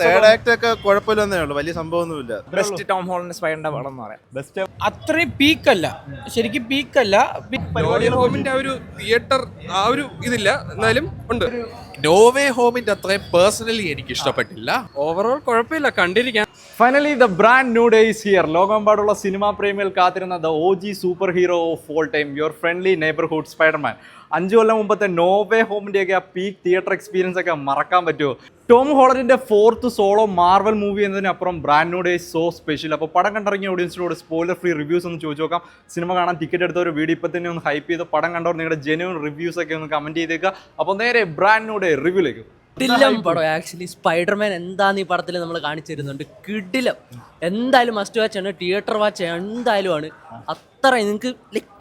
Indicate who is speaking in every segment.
Speaker 1: Third act ഒക്കെ കുഴപ്പമില്ലെന്നേ ഉള്ളൂ, വലിയ സംഭവമൊന്നുമില്ല.
Speaker 2: ബെസ്റ്റ് ടോം ഹോളണ്ട് സ്പൈഡറിന്റെ പടം എന്ന് പറയാം.
Speaker 1: ബെസ്റ്റ്
Speaker 3: അത്രയും പീക്കല്ല, ശരിക്കും പീക്കല്ല.
Speaker 4: ഹോമിന്റെ ആ ഒരു തിയേറ്റർ ആ ഒരു ഇതില്ല, എന്നാലും ഉണ്ട്.
Speaker 5: നോവേ ഹോമിന്റെ അത്രയും പേഴ്സണലി എനിക്ക് ഇഷ്ടപ്പെട്ടില്ല.
Speaker 4: ഓവറോൾ കുഴപ്പമില്ല, കണ്ടിരിക്കാം.
Speaker 6: Finally the brand new day is here. ലോകമെമ്പാടുള്ള സിനിമാ പ്രേമികൾ കാത്തിരുന്ന the OG super hero of all time, your friendly neighbourhood Spiderman. 5 കൊല്ലം മുമ്പത്തെ നോവേ ഹോമിൻ്റെയൊക്കെ ആ പീക്ക് തിയേറ്റർ എക്സ്പീരിയൻസ് ഒക്കെ മറക്കാൻ പറ്റുമോ? ടോം ഹോളണ്ടിന്റെ 4th സോളോ മാർവൽ മൂവി എന്നതിനപ്പുറം brand new day so special. അപ്പോൾ പടം കണ്ടിറങ്ങിയ ഓഡിയൻസിനോട് സ്പോയിലർ ഫ്രീ റിവ്യൂസ് ഒന്ന് ചോദിച്ചു നോക്കാം. സിനിമ കാണാൻ ടിക്കറ്റ് എടുത്ത ഒരു വീഡിയോ ഇപ്പം തന്നെ ഒന്ന് ഹൈപ്പ് ചെയ്ത് പടം കണ്ടവർ നിങ്ങളുടെ ജെന്യൂൻ റിവ്യൂസ് ഒക്കെ ഒന്ന് കമന്റ് ചെയ്തേക്കുക. അപ്പോൾ നേരെ ബ്രാൻഡ് ന്യൂ ഡേ റിവ്യൂലേക്ക്.
Speaker 7: കിടിലം പടം. ആക്ച്വലി സ്പൈഡർമാൻ എന്താന്ന് ഈ പടത്തിൽ നമ്മൾ കാണിച്ചു തരുന്നുണ്ട്. കിടിലം, എന്തായാലും മസ്റ്റ് വാച്ച് ആണ്, തിയേറ്റർ വാച്ച് എന്തായാലും ആണ്. അത്ര നിങ്ങൾക്ക്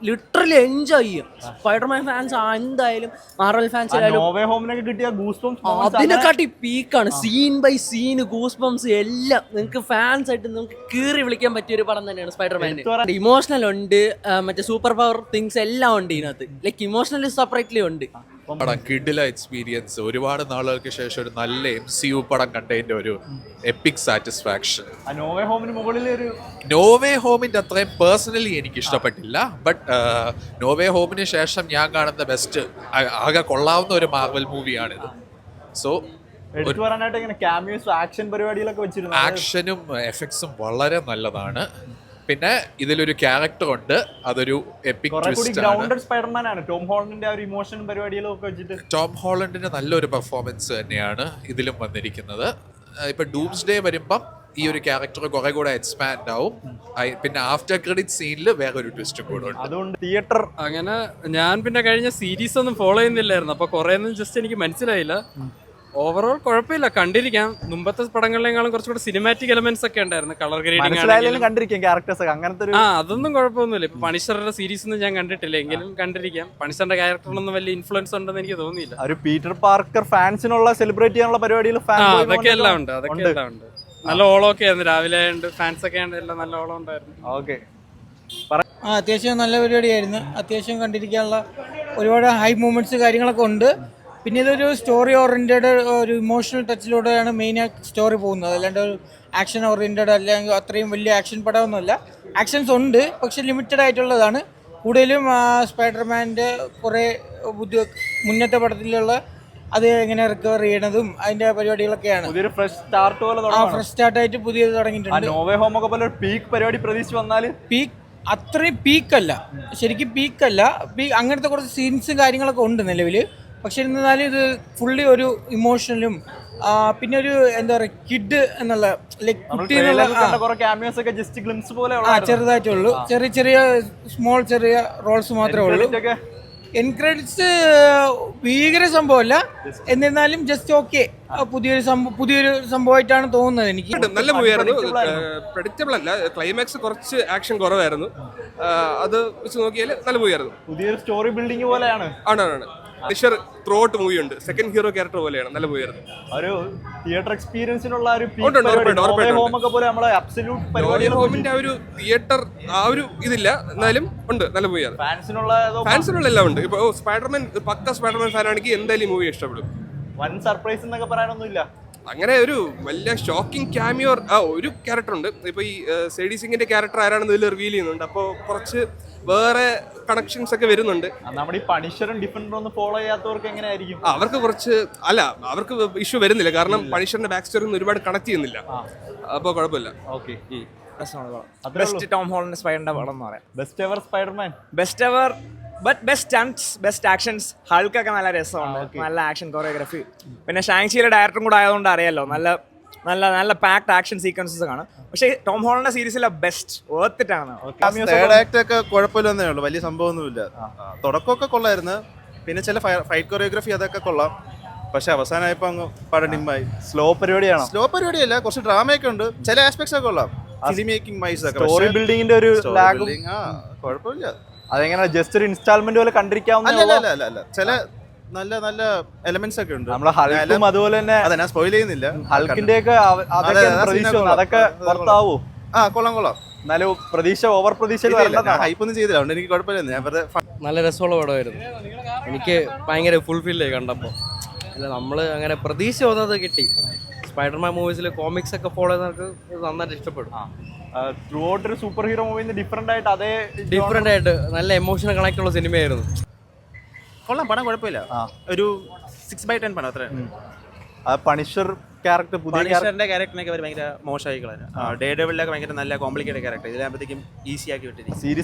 Speaker 7: ലിറ്ററലി എൻജോയ് ചെയ്യും. സ്പൈഡർമാൻ ഫാൻസ് എന്തായാലും, മാർവൽ ഫാൻസ് അതിനെക്കാട്ടി പീക്കാണ്. Scene by scene goose bumps എല്ലാം നിങ്ങൾക്ക് ഫാൻസ് ആയിട്ട് നിങ്ങൾക്ക് കീറി വിളിക്കാൻ പറ്റിയ ഒരു പടം തന്നെയാണ് സ്പൈഡർമാൻ. ഇമോഷണൽ ഉണ്ട്, മറ്റേ സൂപ്പർ പവർ തിങ്സ് എല്ലാം ഉണ്ട് ഇതിനകത്ത്. ലൈക്ക് ഇമോഷണലി സെപ്പറേറ്റ്ലി ഉണ്ട്.
Speaker 5: പടം കിഡില എക്സ്പീരിയൻസ്. ഒരുപാട് നാളുകൾക്ക് ശേഷം ഒരു നല്ല MCU പടം കണ്ടതിന്റെ ഒരു എപ്പിക് സാറ്റിസ്ഫാക്ഷൻ. നോവേ ഹോമിന്റെ അത്രയും പേഴ്സണലി എനിക്ക് ഇഷ്ടപ്പെട്ടില്ല. ബട്ട് നോവേ ഹോമിന് ശേഷം ഞാൻ കാണുന്ന ബെസ്റ്റ്, ആകെ കൊള്ളാവുന്ന ഒരു മാർവൽ മൂവിയാണിത്. സോ ആക്ഷനും എഫക്ട്സും വളരെ നല്ലതാണ്. പിന്നെ ഇതിലൊരു ക്യാരക്ടർ ഉണ്ട്, അതൊരു എപ്പിക് ട്വിസ്റ്റ് ആണ്. ടോം ഹോളണ്ടിന്റെ നല്ലൊരു പെർഫോമൻസ് തന്നെയാണ് ഇതിലും വന്നിരിക്കുന്നത്. ഇപ്പൊ ഡൂംസ്ഡേ വരുമ്പം ഈ ഒരു ക്യാരക്ടർ കുറെ കൂടെ എക്സ്പാൻഡ് ആവും. പിന്നെ ആഫ്റ്റർ ക്രെഡിറ്റ് സീനിൽ വേറെ ഒരു ട്വിസ്റ്റും കൂടെ ഉണ്ട്.
Speaker 6: അതുകൊണ്ട് തിയേറ്റർ
Speaker 4: അങ്ങനെ ഞാൻ പിന്നെ കഴിഞ്ഞ സീരീസ് ഒന്നും ഫോളോ ചെയ്യുന്നില്ലായിരുന്നു, അപ്പൊ കുറെ ഒന്നും ജസ്റ്റ് എനിക്ക് മനസ്സിലായില്ല. ഓവറോൾ കുഴപ്പമില്ല, കണ്ടിരിക്കാം. മുമ്പത്തെ പടങ്ങളിലേക്കാളും കുറച്ചുകൂടെ സിനിമാറ്റിക് എലമെന്റ്സ് ഒക്കെ ഉണ്ടായിരുന്നു. കളർ ഗ്രേഡിംഗ്
Speaker 6: കണ്ടിരിക്കാം, ക്യാരക്ടേഴ്സ് ഒക്കെ അങ്ങനത്തെ.
Speaker 4: അതൊന്നും കുഴപ്പമൊന്നുമില്ല. ഇപ്പൊ പണിഷറുടെ സീരീസ് ഒന്നും ഞാൻ കണ്ടിട്ടില്ല, എങ്കിലും കണ്ടിരിക്കാം. പണിഷറിന്റെ ക്യാരക്ടറിനൊന്നും വലിയ ഇൻഫ്ലുവൻസ് ഉണ്ടെന്ന് എനിക്ക് തോന്നിയില്ല.
Speaker 6: ഒരു പീറ്റർ പാർക്കർ ഫാൻസിനുള്ള സെലിബ്രേറ്റ് ചെയ്യാനുള്ള പരിപാടികൾ
Speaker 4: അതൊക്കെ എല്ലാം ഉണ്ട്, അതൊക്കെ എല്ലാം ഉണ്ട്. നല്ല ഓളം ഒക്കെ ആയിരുന്നു രാവിലെ, ഫാൻസ് ഒക്കെ എല്ലാം നല്ല ഓളം ഉണ്ടായിരുന്നു.
Speaker 6: ഓക്കെ,
Speaker 3: അത്യാവശ്യം നല്ല പരിപാടിയായിരുന്നു. അത്യാവശ്യം കണ്ടിരിക്കാനുള്ള ഒരുപാട് ഹൈ മൂമെന്റ്സ് കാര്യങ്ങളൊക്കെ ഉണ്ട്. പിന്നെ ഇതൊരു സ്റ്റോറി ഓറിയൻറ്റഡ്, ഒരു ഇമോഷണൽ ടച്ചിലൂടെയാണ് മെയിനായിട്ട് സ്റ്റോറി പോകുന്നത്. അല്ലാണ്ട് ഒരു ആക്ഷൻ ഓറിയൻറ്റഡ് അല്ലെങ്കിൽ അത്രയും വലിയ ആക്ഷൻ പടമൊന്നുമല്ല. ആക്ഷൻസ് ഉണ്ട്, പക്ഷെ ലിമിറ്റഡ് ആയിട്ടുള്ളതാണ്. കൂടുതലും സ്പൈഡർമാൻ്റെ കുറേ മുന്നത്തെ പടത്തിലുള്ള അത് എങ്ങനെ റിക്കവർ ചെയ്യണതും അതിൻ്റെ പരിപാടികളൊക്കെയാണ്.
Speaker 6: ഫ്രഷ്
Speaker 3: സ്റ്റാർട്ടായിട്ട് പുതിയത് തുടങ്ങിയിട്ടുണ്ട്.
Speaker 6: നോവേ ഹോം ഒക്കെ പോലെ പീക്ക് പരിപാടി പ്രതീക്ഷിച്ച് വന്നാൽ
Speaker 3: അത്രയും പീക്കല്ല, ശരിക്കും പീക്കല്ല. അങ്ങനത്തെ കുറച്ച് സീൻസും കാര്യങ്ങളൊക്കെ ഉണ്ട് നിലവിൽ. പക്ഷെ എന്നാലും ഇത് ഫുള്ളി ഒരു ഇമോഷണലും പിന്നെ ഒരു എന്താ പറയുക കിഡ് എന്നുള്ള ലൈക്ക് കുട്ടി ചെറുതായിട്ടുള്ളൂ. ചെറിയ ചെറിയ സ്മോൾ ചെറിയ റോൾസ് മാത്രമേ ഉള്ളൂ. എൻക്രെഡിറ്റ്സ് ഭീകര സംഭവമല്ല, എന്നിരുന്നാലും ജസ്റ്റ് ഓക്കെ, പുതിയൊരു സംഭവമായിട്ടാണ് തോന്നുന്നത് എനിക്ക്.
Speaker 4: നല്ല മൂവിയായിരുന്നു, പ്രെഡിക്റ്റബിൾ അല്ല. ക്ലൈമാക്സ് കുറച്ച് ആക്ഷൻ കുറവായിരുന്നു, അത് വെച്ച് നോക്കിയാൽ നല്ല മൂവിയായിരുന്നു.
Speaker 6: പുതിയൊരു സ്റ്റോറി ബിൽഡിംഗ് പോലെയാണ്.
Speaker 4: ആണ്. ഫിഷർ ത്രൂ ഔട്ട് മൂവിയുണ്ട്, സെക്കൻഡ് ഹീറോ ക്യാരക്ടർ പോലെയാണ്. നല്ല മൂവിയായിരുന്നു.
Speaker 6: ഒരു തിയേറ്റർ എക്സ്പീരിയൻസിനുള്ള ഒരു
Speaker 4: ഹോമിന്റെ ആ ഒരു തിയേറ്റർ ആ ഒരു ഇതില്ല, എന്നാലും ഉണ്ട്. നല്ല മൂവിയാണ്. ഫാൻസിനുള്ള എല്ലാം ഉണ്ട്. ഇപ്പൊ സ്പൈഡർമാൻ പക്ക സ്പൈഡർമാൻ ഫാൻ ആണെങ്കിൽ എന്തായാലും മൂവി ഇഷ്ടപ്പെടും.
Speaker 6: വൻ സർപ്രൈസ് എന്നൊക്കെ പറയാനൊന്നുമില്ല.
Speaker 4: അങ്ങനെ ഒരു വലിയ ഷോക്കിംഗ് ക്യാമിയോ ഒരു ക്യാരക്ടർ ഉണ്ട്. ഇപ്പൊ ഈ സേഡി സിംഗിന്റെ ക്യാരക്ടർ ആരാണെന്ന് ഇതിൽ റിവീൽ ചെയ്യുന്നുണ്ട്. അപ്പോൾ കുറച്ച് വേറെ കണക്ഷൻസ് ഒക്കെ വരുന്നുണ്ട്.
Speaker 6: നമ്മുടെ ഈ പണിഷറും ഡിഫൻഡറും ഒന്നും ഫോളോ ചെയ്യാത്തവർക്ക് എങ്ങനെയായിരിക്കും?
Speaker 4: അവർക്ക് കുറച്ച് അവർക്ക് ഇഷ്യൂ വരുന്നില്ല, കാരണം പണിഷറിന്റെ ബാക്ക് സ്റ്റോറി ഒന്നും ഒരുപാട് കണക്ട് ചെയ്യുന്നില്ല. അപ്പോൾ കുഴപ്പമില്ല.
Speaker 6: ഓക്കെ,
Speaker 2: ബെസ്റ്റ് ടോം ഹോളണ്ട് സ്പൈഡറിന്റെ പടം എന്ന് പറയാം.
Speaker 6: Best ever Spiderman.
Speaker 2: Best ever, best stunts, best actions. ഹൾക്കൊക്കെ നല്ല രസമുണ്ട്, നല്ല ആക്ഷൻ കൊറിയോഗ്രഫി. പിന്നെ ഷാങ്ചിയുടെ ഡയറക്ടറും കൂടെ ആയതുകൊണ്ട് അറിയാലോ, നല്ല നല്ല നല്ല പാക്ഡ് ആക്ഷൻ സീക്വൻസസ് ആണ്. പക്ഷേ ടോം ഹോളണ്ട് സീരീസിലെ ബെസ്റ്റ് വേർത്തിട്ടാണ്.
Speaker 1: തേർഡ് ആക്ട് ഒക്കെ കുഴപ്പമില്ലെന്നേ ഉള്ളൂ, വലിയ സംഭവമൊന്നുമില്ല. തുടക്കമൊക്കെ കൊള്ളായിരുന്നു, പിന്നെ ചില ഫൈറ്റ് കൊറിയോഗ്രഫി അതൊക്കെ കൊള്ളാം. പക്ഷെ അവസാനമായപ്പോ അങ്ങ് പടം ഡിമ്മായി.
Speaker 6: സ്ലോ പരിപാടിയാണ്.
Speaker 1: സ്ലോ പരിപാടിയല്ല, കുറച്ച് ഡ്രാമയൊക്കെ ഉണ്ട്, ചില ആസ്പെക്ട്സ് ഒക്കെ കൊള്ളാം. ഫിലിം മേക്കിംഗ് വൈസ് ഒക്കെ,
Speaker 6: സ്റ്റോറി ബിൽഡിങ്ങിന്റെ ഒരു
Speaker 1: കുഴപ്പമില്ല.
Speaker 6: അതെങ്ങനെ ജസ്റ്റ് ഒരു ഇൻസ്റ്റാൾമെന്റ് പോലെ കണ്ടിരിക്കാവുന്ന
Speaker 1: ചില നല്ല നല്ല എലമെന്റ്സ് ഒക്കെ ഉണ്ട്.
Speaker 6: നമ്മളെ ഹൾക്കും അതുപോലെ തന്നെ
Speaker 1: അതെ, ഞാൻ സ്പോയിൽ ചെയ്യുന്നില്ല.
Speaker 6: ഹൾക്കിന്റെ ഒക്കെ അതൊക്കെ പുറത്താവോ?
Speaker 1: കൊള്ളാം.
Speaker 6: എന്നാലും പ്രതീക്ഷ ഓവർ പ്രതീക്ഷ
Speaker 1: ഹൈപ്പൊന്നും ചെയ്തില്ല, അതുകൊണ്ട് എനിക്ക് കുഴപ്പമില്ല. ഞാൻ
Speaker 8: നല്ല രസമുള്ള പടമായിരുന്നു. എനിക്ക് ഭയങ്കര ഫുൾഫില്ലായി കണ്ടപ്പോൾ. അല്ല, നമ്മൾ അങ്ങനെ പ്രതീക്ഷ വന്നത് കിട്ടി. സ്പൈഡർമാൻ മൂവീസിൽ കോമിക്സ് ഒക്കെ ഫോളോ ചെയ്യുന്നവർക്ക് ഇത് നന്നായിട്ട് ഇഷ്ടപ്പെടും.
Speaker 6: ത്രൂ ഔട്ട് ഒരു സൂപ്പർ ഹീറോ മൂവിന്ന് ഡിഫറെന്റ് ആയിട്ട് അതേ
Speaker 8: ഡിഫറെൻ്റ് ആയിട്ട് നല്ല എമോഷണൽ കണക്ട് ഉള്ള സിനിമയായിരുന്നു.
Speaker 1: കൊള്ളാം, പടം കുഴപ്പമില്ല. ഒരു 6/10 പടം അത്ര.
Speaker 6: പണിഷർ ക്യാരക്ടർ പുതിയ
Speaker 1: പണിഷറിന്റെ ക്യാരക്ടറിനൊക്കെ അവർ ഭയങ്കര മോശമായി കളഞ്ഞു. ഡേ ഡെവിളിലൊക്കെ ഭയങ്കര നല്ല കോംപ്ലിക്കേറ്റഡ് ക്യാരക്ടർ ഇതിലാകുമ്പോഴത്തേക്കും ഈസി ആക്കി വിട്ടിരിക്കും.
Speaker 6: സീരീസ്